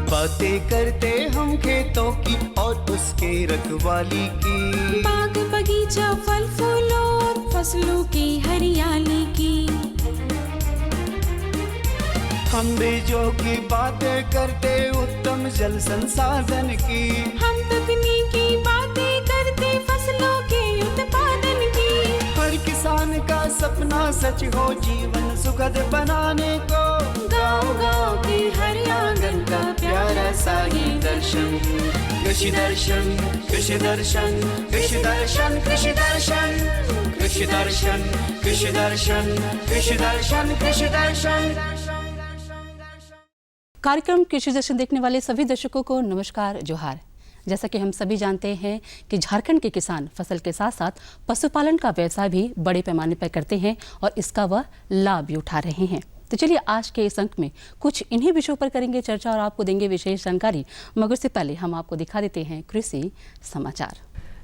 बातें करते हम खेतों की और उसके रखवाली की, बाग बगीचा फल फूलों और फसलों की हरियाली की। हम बीजों की बातें करते उत्तम जल संसाधन की, हम तकनीकी बातें करते फसलों के उत्पादन की। हर किसान का सपना सच हो जीवन सुखद बनाने को, गाँव-गाँव के हर आंगन का प्यारा सा ये दर्शन। कृषि दर्शन, कृषि दर्शन, कृषि दर्शन, कृषि दर्शन, कृषि दर्शन, कृषि दर्शन, कृषि दर्शन, कृषि दर्शन। कार्यक्रम कृषि दर्शन देखने वाले सभी दर्शकों को नमस्कार, जोहार। जैसा कि हम सभी जानते हैं कि झारखंड के किसान फसल के साथ साथ पशुपालन का व्यवसाय भी बड़े पैमाने पर करते हैं और इसका वह लाभ भी उठा रहे हैं। तो चलिए आज के इस अंक में कुछ इन्हीं विषयों पर करेंगे चर्चा और आपको देंगे विशेष जानकारी, मगर उससे पहले हम आपको दिखा देते हैं कृषि समाचार।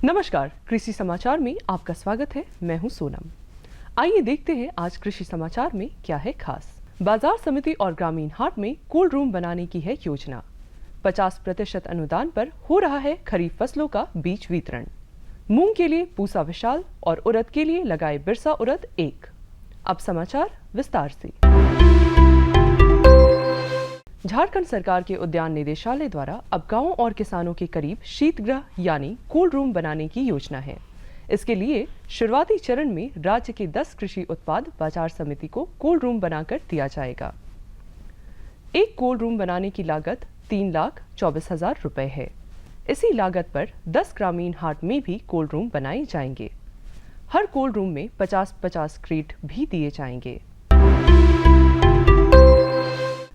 नमस्कार, कृषि समाचार में आपका स्वागत है। मैं हूं सोनम। आइए देखते हैं आज कृषि समाचार में क्या है खास। बाजार समिति और ग्रामीण हाट में कोल्ड रूम बनाने की है योजना। 50% अनुदान पर हो रहा है खरीफ फसलों का बीज वितरण। मूंग के लिए पूसा विशाल और उड़द के लिए लगाए बिरसा उड़द 1। अब समाचार विस्तार से। झारखंड सरकार के उद्यान निदेशालय द्वारा अब गांवों और किसानों के करीब शीतगृह यानी कोल्ड रूम बनाने की योजना है। इसके लिए शुरुआती चरण में राज्य के 10 कृषि उत्पाद बाजार समिति को कोल्ड रूम बनाकर दिया जाएगा। एक कोल्ड रूम बनाने की लागत 3,24,000 रुपए है। इसी लागत पर 10 ग्रामीण हाट में भी कोल्ड रूम बनाए जाएंगे। हर कोल्ड रूम में 50-50 क्रेट भी दिए जाएंगे।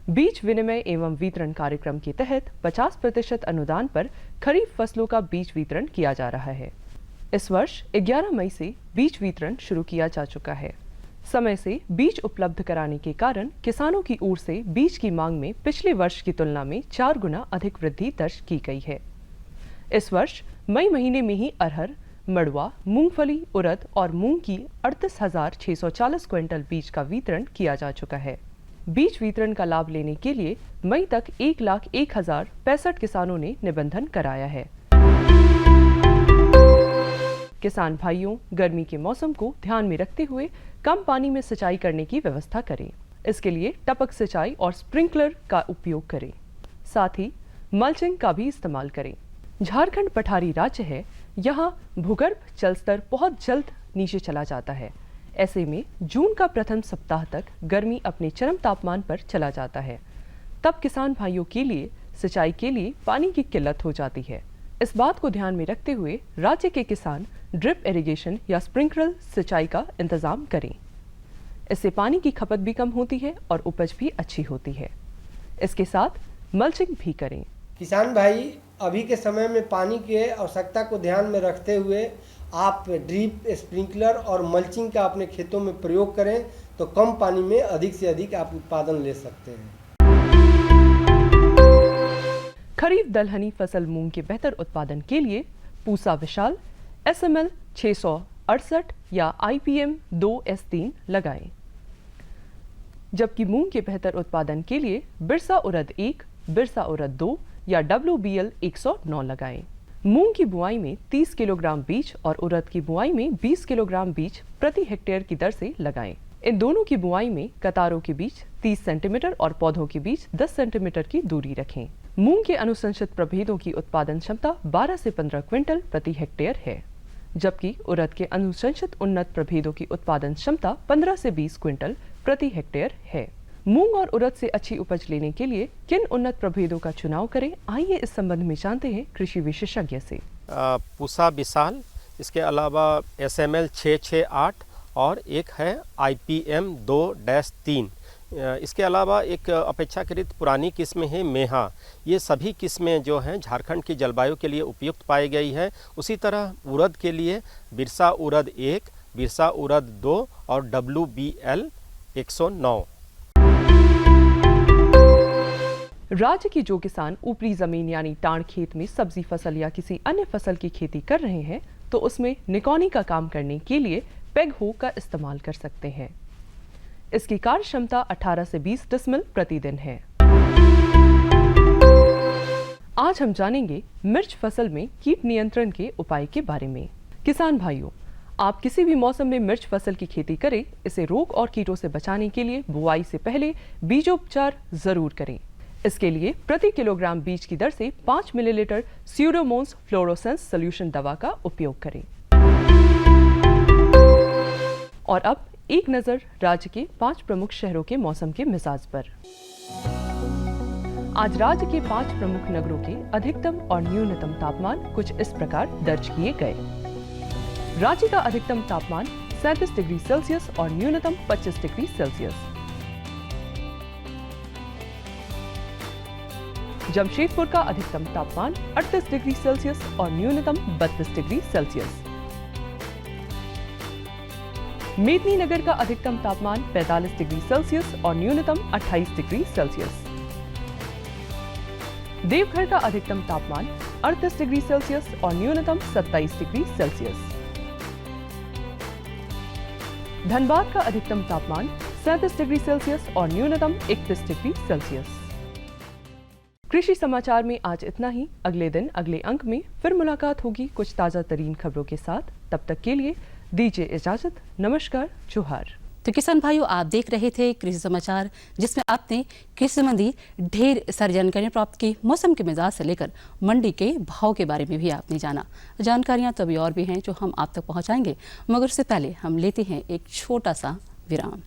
बीज विनिमय एवं वितरण कार्यक्रम के तहत 50% अनुदान पर खरीफ फसलों का बीज वितरण किया जा रहा है। इस वर्ष 11 मई से बीज वितरण शुरू किया जा चुका है। समय से बीज उपलब्ध कराने के कारण किसानों की ओर से बीज की मांग में पिछले वर्ष की तुलना में 4 गुना अधिक वृद्धि दर्ज की गई है। इस वर्ष मई महीने में ही अरहर, मड़ुआ, मूंगफली, उड़द और मूंग की 38,640 क्विंटल बीज का वितरण किया जा चुका है। बीज वितरण का लाभ लेने के लिए मई तक 1,01,065 किसानों ने निबंधन कराया है। किसान भाइयों, गर्मी के मौसम को ध्यान में रखते हुए कम पानी में सिंचाई करने की व्यवस्था करें। इसके लिए टपक सिंचाई और स्प्रिंकलर का उपयोग करें। साथ ही मल्चिंग का भी इस्तेमाल करें। झारखंड पठारी राज्य है, यहाँ भूगर्भ जल स्तर बहुत जल्द नीचे चला जाता है। ऐसे में जून का प्रथम सप्ताह तक गर्मी अपने चरम तापमान पर चला जाता है। तब किसान भाइयों के लिए सिंचाई के लिए पानी की किल्लत हो जाती है। इस बात को ध्यान में रखते हुए राज्य के किसान ड्रिप इरिगेशन या स्प्रिंकलर सिंचाई का इंतजाम करें। इससे पानी की खपत भी कम होती है और उपज भी अच्छी होती है। इसके साथ मल्चिंग भी करें। किसान भाई, अभी के समय में पानी की आवश्यकता को ध्यान में रखते हुए आप ड्रिप, स्प्रिंकलर और मल्चिंग का अपने खेतों में प्रयोग करें तो कम पानी में अधिक से अधिक आप उत्पादन ले सकते हैं। खरीफ दलहनी फसल मूंग के बेहतर उत्पादन के लिए पूसा विशाल SML 668 या IPM 2S3 लगाएं। जबकि मूंग के बेहतर उत्पादन के लिए बिरसा उड़द 1, बिरसा उड़द 2 या WBL 109 लगाएं। मूंग की बुआई में 30 किलोग्राम बीज और उड़द की बुआई में 20 किलोग्राम बीज प्रति हेक्टेयर की दर से लगाएं। इन दोनों की बुआई में कतारों के बीच 30 सेंटीमीटर और पौधों के बीच 10 सेंटीमीटर की दूरी रखें। मूंग के अनुशंसित प्रभेदों की उत्पादन क्षमता 12 से 15 क्विंटल प्रति हेक्टेयर है, जबकि उड़द के अनुशंसित उन्नत प्रभेदों की उत्पादन क्षमता 15 से 20 क्विंटल प्रति हेक्टेयर है। मूंग और उड़द से अच्छी उपज लेने के लिए किन उन्नत प्रभेदों का चुनाव करें, आइए इस संबंध में जानते हैं कृषि विशेषज्ञ से। पूसा विशाल, इसके अलावा SML 668 और एक है IPM 2-3। इसके अलावा एक अपेक्षाकृत पुरानी किस्म है मेहा। ये सभी किस्में जो हैं झारखंड की जलवायु के लिए उपयुक्त पाई गई है। उसी तरह उड़द के लिए बिरसा उड़द 1, बिरसा उड़द 2 और WBL 109। राज्य के जो किसान ऊपरी जमीन यानी टाण खेत में सब्जी फसल या किसी अन्य फसल की खेती कर रहे हैं तो उसमें निकौनी का काम करने के लिए पेग हो का इस्तेमाल कर सकते हैं। इसकी कार्य क्षमता 18 से 20 डिसमिल प्रतिदिन है। आज हम जानेंगे मिर्च फसल में कीट नियंत्रण के उपाय के बारे में। किसान भाइयों, आप किसी भी मौसम में मिर्च फसल की खेती करें, इसे रोग और कीटों से बचाने के लिए बुआई से पहले बीजोपचार जरूर करें। इसके लिए प्रति किलोग्राम बीज की दर से 5 मिलीलीटर स्यूडोमोनास फ्लोरोसेंस सॉल्यूशन दवा का उपयोग करें। और अब एक नजर राज्य के 5 प्रमुख शहरों के मौसम के मिजाज पर। आज राज्य के 5 प्रमुख नगरों के अधिकतम और न्यूनतम तापमान कुछ इस प्रकार दर्ज किए गए। रांची का अधिकतम तापमान 37 डिग्री सेल्सियस और न्यूनतम 25 डिग्री सेल्सियस। जमशेदपुर का अधिकतम तापमान 38 डिग्री सेल्सियस और न्यूनतम 32 डिग्री सेल्सियस। मेदिनीनगर का अधिकतम तापमान 45 डिग्री सेल्सियस और न्यूनतम 28 डिग्री सेल्सियस। देवघर का अधिकतम तापमान 38 डिग्री सेल्सियस और न्यूनतम 27 डिग्री सेल्सियस। धनबाद का अधिकतम तापमान 37 डिग्री सेल्सियस और न्यूनतम 31 डिग्री सेल्सियस। कृषि समाचार में आज इतना ही। अगले दिन अगले अंक में फिर मुलाकात होगी कुछ ताजा तरीन खबरों के साथ। तब तक के लिए दीजिए इजाजत। नमस्कार, जोहार। तो किसान भाइयों, आप देख रहे थे कृषि समाचार, जिसमें आपने कृषि संबंधी ढेर सारी जानकारियां प्राप्त की। मौसम के मिजाज से लेकर मंडी के भाव के बारे में भी आपने जाना। जानकारियां तो अभी और भी हैं जो हम आप तक पहुंचाएंगे, मगर उससे पहले हम लेते हैं एक छोटा सा विराम।